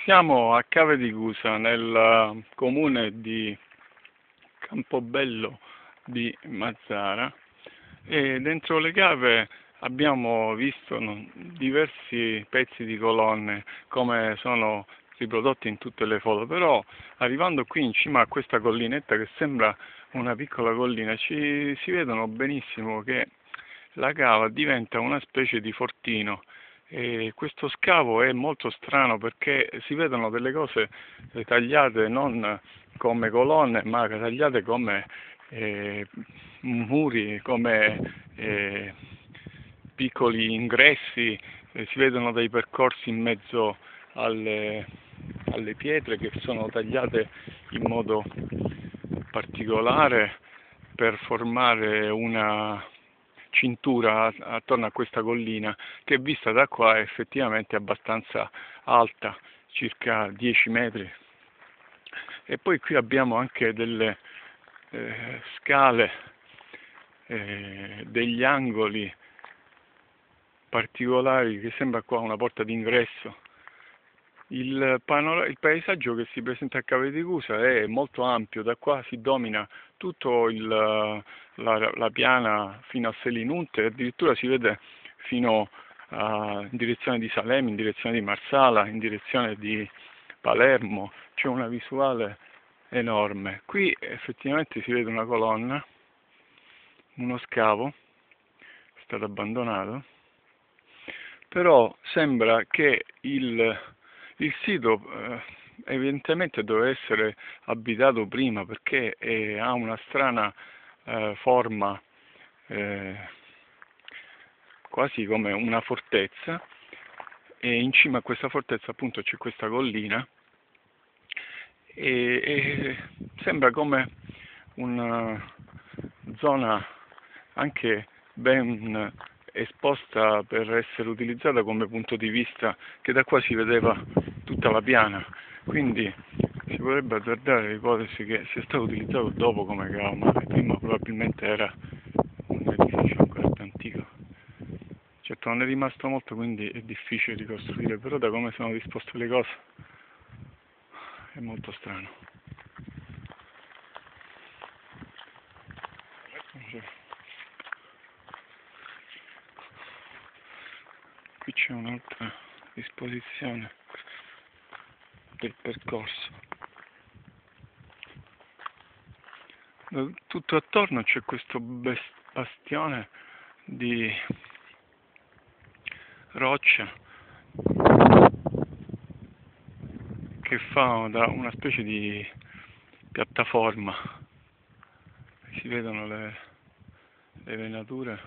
Siamo a Cave di Cusa, nel comune di Campobello di Mazara, e dentro le cave abbiamo visto diversi pezzi di colonne come sono riprodotti in tutte le foto, però arrivando qui in cima a questa collinetta che sembra una piccola collina si vedono benissimo che la cava diventa una specie di fortino. E questo scavo è molto strano perché si vedono delle cose tagliate non come colonne, ma tagliate come muri, come piccoli ingressi, si vedono dei percorsi in mezzo alle pietre che sono tagliate in modo particolare per formare una cintura attorno a questa collina che vista da qua è effettivamente abbastanza alta, circa 10 metri. E poi qui abbiamo anche delle scale, degli angoli particolari che sembra qua una porta d'ingresso. Il paesaggio che si presenta a Cave di Cusa è molto ampio, da qua si domina tutto la piana fino a Selinunte, addirittura si vede fino in direzione di Salemi, in direzione di Marsala, in direzione di Palermo, c'è una visuale enorme. Qui effettivamente si vede una colonna, uno scavo, è stato abbandonato, però sembra che il sito evidentemente doveva essere abitato prima perché ha una strana forma, quasi come una fortezza, e in cima a questa fortezza appunto c'è questa collina e sembra come una zona anche ben esposta per essere utilizzata come punto di vista, che da qua si vedeva tutta la piana, quindi si potrebbe azzardare l'ipotesi che sia stato utilizzato dopo come cava, ma prima probabilmente era un edificio ancora più antico. Certo non è rimasto molto, quindi è difficile ricostruire, però da come sono disposte le cose è molto strano. Qui c'è un'altra disposizione del percorso. Tutto attorno c'è questo bastione di roccia che fa da una specie di piattaforma. Si vedono le venature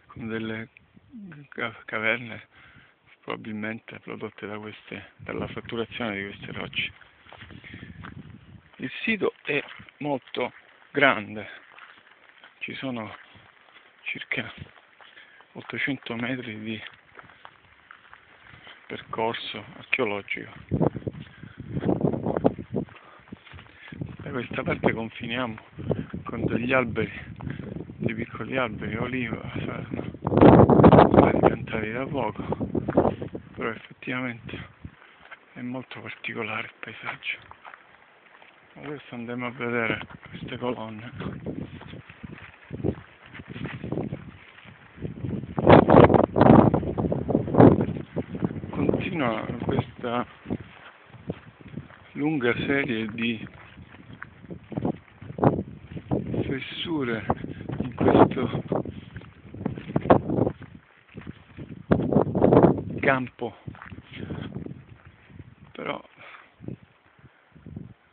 con delle caverne probabilmente prodotte dalla fratturazione di queste rocce. Il sito è molto grande, ci sono circa 800 metri di percorso archeologico. Da questa parte confiniamo con degli alberi, dei piccoli alberi, oliva, saranno piantati da poco, però effettivamente è molto particolare il paesaggio. Adesso andiamo a vedere queste colonne. Continua questa lunga serie di fessure in questo campo, però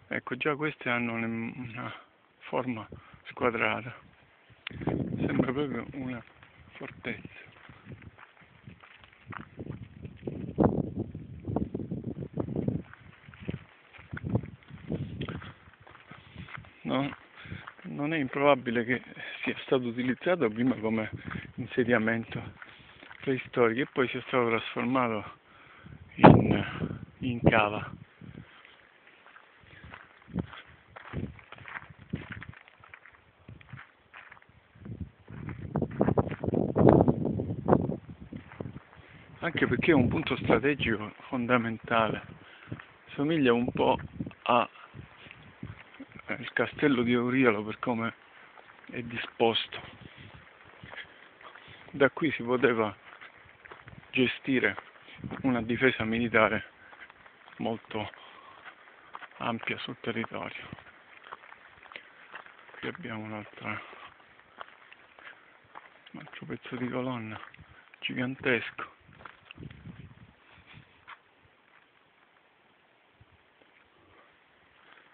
ecco, già queste hanno una forma squadrata, sembra proprio una fortezza. Non è improbabile che sia stato utilizzato prima come insediamento preistorico e poi sia stato trasformato in cava. anche perché è un punto strategico fondamentale. Somiglia un po' al castello di Auriolo per come è disposto. Da qui si poteva gestire una difesa militare molto ampia sul territorio. Qui abbiamo un altro pezzo di colonna gigantesco.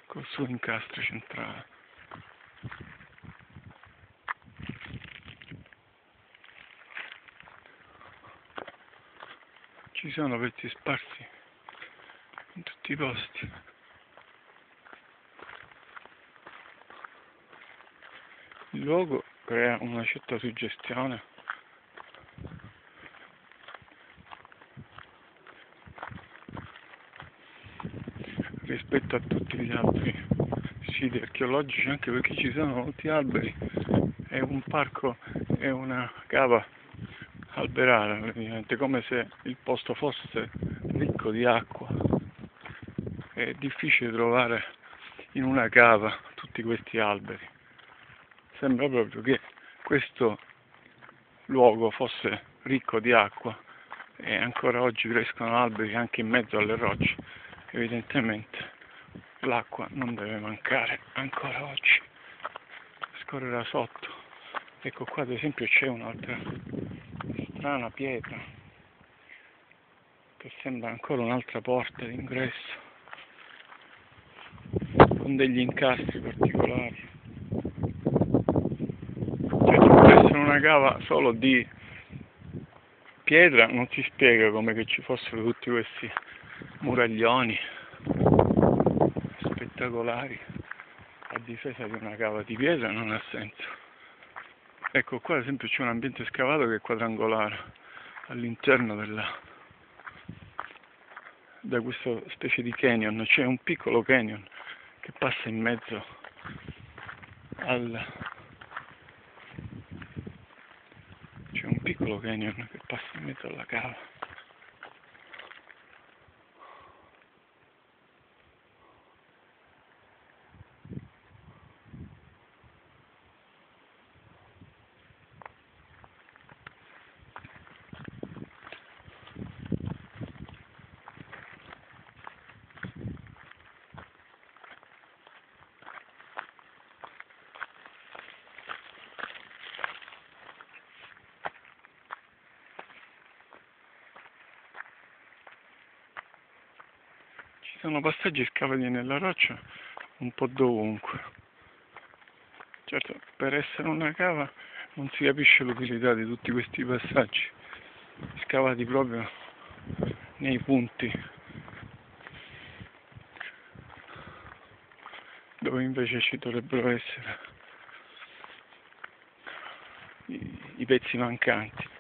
Col suo incastro centrale. Ci sono pezzi sparsi in tutti i posti. Il luogo crea una certa suggestione. Rispetto a tutti gli altri siti archeologici, anche perché ci sono molti alberi, è un parco, è una cava alberata praticamente, come se il posto fosse ricco di acqua. È difficile trovare in una cava tutti questi alberi. Sembra proprio che questo luogo fosse ricco di acqua e ancora oggi crescono alberi anche in mezzo alle rocce. Evidentemente l'acqua non deve mancare ancora oggi, scorrerà sotto. Ecco qua ad esempio c'è un'altra strana pietra che sembra ancora un'altra porta d'ingresso con degli incastri particolari. Cioè, dovrebbe essere una cava solo di pietra, non si spiega come che ci fossero tutti questi muraglioni spettacolari a difesa di una cava di pietra, non ha senso. Ecco qua ad esempio c'è un ambiente scavato che è quadrangolare all'interno da questa specie di canyon, c'è un piccolo canyon che passa in mezzo c'è un piccolo canyon che passa in mezzo alla cava. Ci sono passaggi scavati nella roccia un po' dovunque. Certo, per essere una cava non si capisce l'utilità di tutti questi passaggi scavati proprio nei punti dove invece ci dovrebbero essere i pezzi mancanti.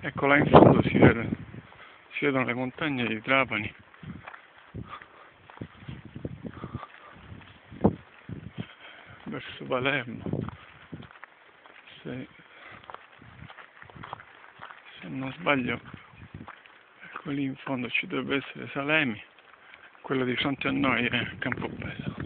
Ecco là in fondo si vedono le montagne di Trapani. Verso Palermo. Se non sbaglio, ecco lì in fondo ci dovrebbe essere Salemi, quello di fronte a noi è Campobello.